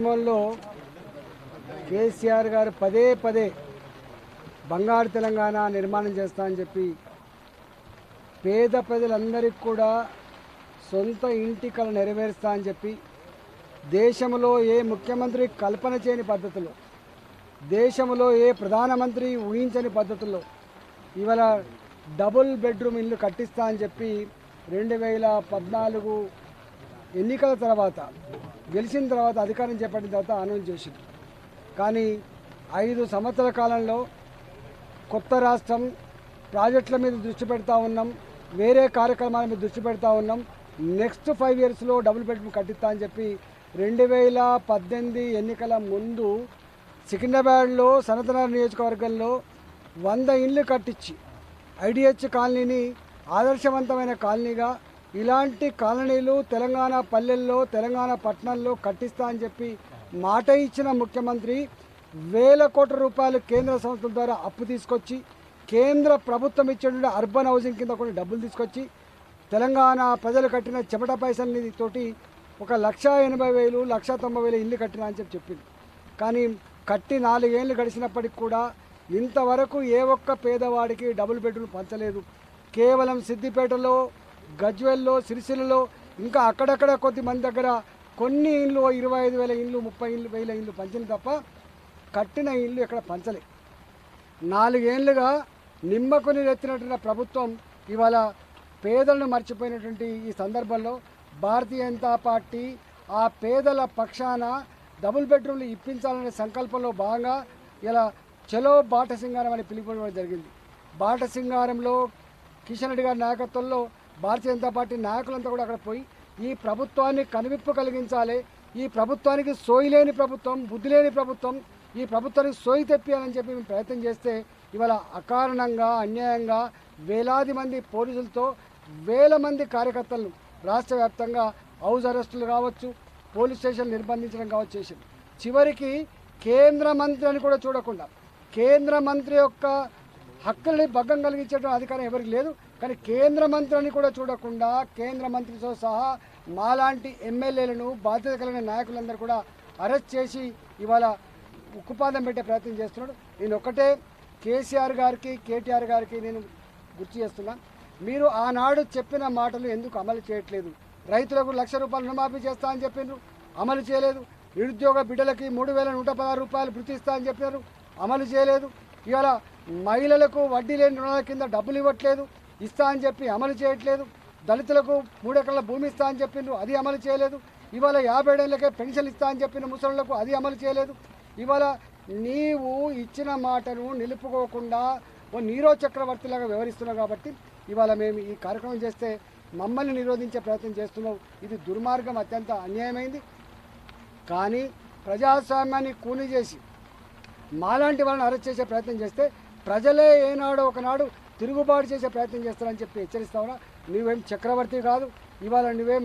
గ్రామంలో కేసీఆర్ గారు పదే పదే బంగారు తెలంగాణ నిర్మాణం చేస్తా అని చెప్పి పేద ప్రజలందరికీ కూడా సొంత ఇంటి కల నెరవేరుస్తా అని చెప్పి దేశంలో ఏ ముఖ్యమంత్రి కల్పన చేయని పద్ధతిలో, దేశంలో ఏ ప్రధానమంత్రి ఊహించని పద్ధతుల్లో ఇవాళ డబుల్ బెడ్రూమ్ ఇల్లు కట్టిస్తా అని చెప్పి 2014 ఎన్నికల తర్వాత గెలిచిన తర్వాత అధికారం చేపట్టిన తర్వాత అనౌన్స్ చేసింది. కానీ 5 సంవత్సరాల కాలంలో కొత్త రాష్ట్రం ప్రాజెక్టుల మీద దృష్టి పెడతా ఉన్నాం, వేరే కార్యక్రమాల మీద దృష్టి పెడతా ఉన్నాం. నెక్స్ట్ 5 ఇయర్స్లో డబుల్ బెడ్రూమ్ కట్టిస్తా అని చెప్పి 2018 ఎన్నికల ముందు సికింద్రాబాద్లో సనతనగర్ నియోజకవర్గంలో 100 ఇండ్లు కట్టించి ఐడిహెచ్ కాలనీని ఆదర్శవంతమైన కాలనీగా, ఇలాంటి కాలనీలు తెలంగాణ పల్లెల్లో తెలంగాణ పట్టణాల్లో కట్టిస్తా అని చెప్పి మాట ఇచ్చిన ముఖ్యమంత్రి వేల కోట్ల రూపాయలు కేంద్ర సంస్థల ద్వారా అప్పు తీసుకొచ్చి కేంద్ర ప్రభుత్వం ఇచ్చేటువంటి అర్బన్ హౌసింగ్ కింద కొన్ని డబ్బులు తీసుకొచ్చి తెలంగాణ ప్రజలు కట్టిన చెమట పైసల తోటి 1,80,000 1,90,000 ఇల్లు కట్టినా అని చెప్పింది. కానీ కట్టి 4 ఏళ్ళు గడిచినప్పటికి కూడా ఇంతవరకు ఏ ఒక్క పేదవాడికి డబుల్ బెడ్రూమ్ పంచలేదు. కేవలం సిద్దిపేటలో, గజ్వెల్లో, సిరిసిల్లలో ఇంకా అక్కడక్కడ కొద్దిమంది దగ్గర కొన్ని ఇళ్ళు 25,000 ఇళ్ళు 30,000 ఇళ్ళు పంచింది తప్ప కట్టిన ఇల్లు ఎక్కడ పంచలే. 4 ఏళ్ళుగా నిమ్మకుని ఎత్తినటువంటి ప్రభుత్వం ఇవాళ పేదలను మర్చిపోయినటువంటి ఈ సందర్భంలో భారతీయ జనతా పార్టీ ఆ పేదల పక్షాన డబుల్ బెడ్రూమ్లు ఇప్పించాలనే సంకల్పంలో భాగంగా ఇలా చలో బాట సింగారం అని పిలుపుకోవడం జరిగింది. బాట సింగారంలో కిషన్ రెడ్డి గారి నాయకత్వంలో భారతీయ జనతా పార్టీ నాయకులంతా కూడా అక్కడ పోయి ఈ ప్రభుత్వాన్ని కనువిప్పు కలిగించాలి, ఈ ప్రభుత్వానికి సోయి లేని ప్రభుత్వం, బుద్ధి లేని ప్రభుత్వం, ఈ ప్రభుత్వానికి సోయి తెప్పియాలని చెప్పి మేము ప్రయత్నం చేస్తే ఇవాళ అకారణంగా అన్యాయంగా వేలాది మంది పోలీసులతో వేల మంది కార్యకర్తలను రాష్ట్ర వ్యాప్తంగా హౌస్ అరెస్టులు కావచ్చు, పోలీస్ స్టేషన్ నిర్బంధించడం కావచ్చు చేసింది. చివరికి కేంద్ర మంత్రి అని కూడా చూడకుండా, కేంద్ర మంత్రి యొక్క హక్కుల్ని భంగం కలిగించేటువంటి అధికారం ఎవరికి లేదు. కానీ కేంద్ర మంత్రిని కూడా చూడకుండా కేంద్ర మంత్రితో సహా మాలాంటి ఎమ్మెల్యేలను, బాధ్యత కలిగిన నాయకులందరూ కూడా అరెస్ట్ చేసి ఇవాళ ఉక్కుపాదం పెట్టే ప్రయత్నం చేస్తున్నాడు. నేను ఒకటే కేసీఆర్ గారికి, కేటీఆర్ గారికి నేను గుర్తు చేస్తున్నా, మీరు ఆనాడు చెప్పిన మాటలు ఎందుకు అమలు చేయట్లేదు? రైతులకు 1,00,000 రూపాయలు రుణమాఫీ చేస్తా అని చెప్పిండ్రు, అమలు చేయలేదు. నిరుద్యోగ బిడ్డలకి 3,116 రూపాయలు వృత్తి ఇస్తా అని చెప్పినారు, అమలు చేయలేదు. ఇవాళ మహిళలకు వడ్డీ లేని రుణాల కింద డబ్బులు ఇవ్వట్లేదు, ఇస్తా అని చెప్పి అమలు చేయట్లేదు. దళితులకు 3 ఎకరాల భూమి ఇస్తా అని చెప్పిండ్రు, అది అమలు చేయలేదు. ఇవాళ 50 ఏళ్ళకే పెన్షన్ ఇస్తా అని చెప్పిన ముసళ్ళకు అది అమలు చేయలేదు. ఇవాళ నీవు ఇచ్చిన మాటను నిలుపుకోకుండా ఓ నీరో చక్రవర్తిలాగా వ్యవహరిస్తున్నావు. కాబట్టి ఇవాళ మేము ఈ కార్యక్రమం చేస్తే మమ్మల్ని నిరోధించే ప్రయత్నం చేస్తున్నావు. ఇది దుర్మార్గం, అత్యంత అన్యాయమైంది. కానీ ప్రజాస్వామ్యాన్ని కూని చేసి మాలాంటి వాళ్ళని అరెస్ట్ చేసే ప్రయత్నం చేస్తే ప్రజలే ఏనాడో ఒకనాడు తిరుగుబాటు చేసే ప్రయత్నం చేస్తారని చెప్పి హెచ్చరిస్తావునా? నువ్వేం చక్రవర్తి కాదు, ఇవాళ నువ్వేం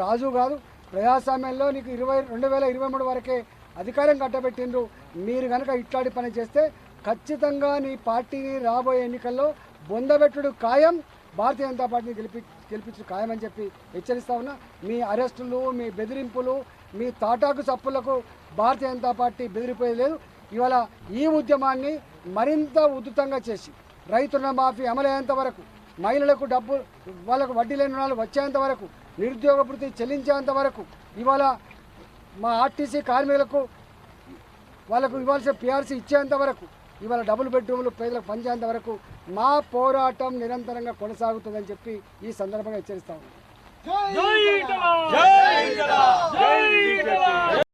రాజు కాదు. ప్రజాస్వామ్యంలో నీకు 2023 వరకే అధికారం కట్టబెట్టిండ్రు. మీరు కనుక ఇట్లాంటి పని చేస్తే ఖచ్చితంగా నీ పార్టీని రాబోయే ఎన్నికల్లో బొందబెట్టుడు ఖాయం, భారతీయ జనతా పార్టీని గెలిపించడం ఖాయం అని చెప్పి హెచ్చరిస్తా ఉన్నా. మీ అరెస్టులు, మీ బెదిరింపులు, మీ తాటాకు చప్పులకు భారతీయ జనతా పార్టీ బెదిరిపోయేది లేదు. ఇవాళ ఈ ఉద్యమాన్ని మరింత ఉధృతంగా చేసి రైతు రుణమాఫీ అమలయ్యేంత వరకు, మహిళలకు డబ్బు వాళ్ళకు వడ్డీ లేని రుణాలు వచ్చేంత వరకు, నిరుద్యోగ భృతి చెల్లించేంత వరకు, ఇవాళ మా ఆర్టీసీ కార్మికులకు వాళ్ళకు ఇవ్వాల్సిన పిఆర్సీ ఇచ్చేంత వరకు, ఇవాళ డబుల్ బెడ్రూమ్లు పేదలకు పంచేంత వరకు మా పోరాటం నిరంతరంగా కొనసాగుతుందని చెప్పి ఈ సందర్భంగా హెచ్చరిస్తా ఉన్నాం.